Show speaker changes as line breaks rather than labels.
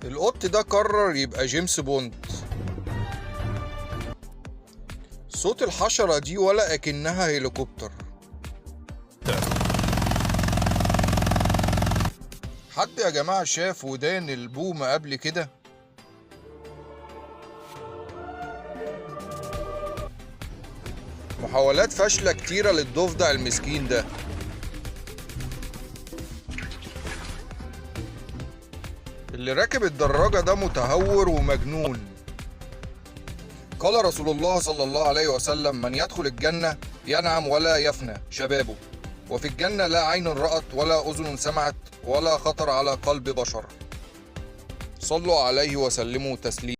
القط ده قرر يبقى جيمس بوند. صوت الحشرة دي ولا أكنها هليكوبتر. حد يا جماعة شاف ودان البومة قبل كده؟ محاولات فاشلة كتيرة للضفدع المسكين ده. اللي راكب الدراجة ده متهور ومجنون. قال رسول الله صلى الله عليه وسلم: من يدخل الجنة ينعم ولا يفنى شبابه، وفي الجنة لا عين رأت ولا أذن سمعت ولا خطر على قلب بشر. صلوا عليه وسلموا تسليما.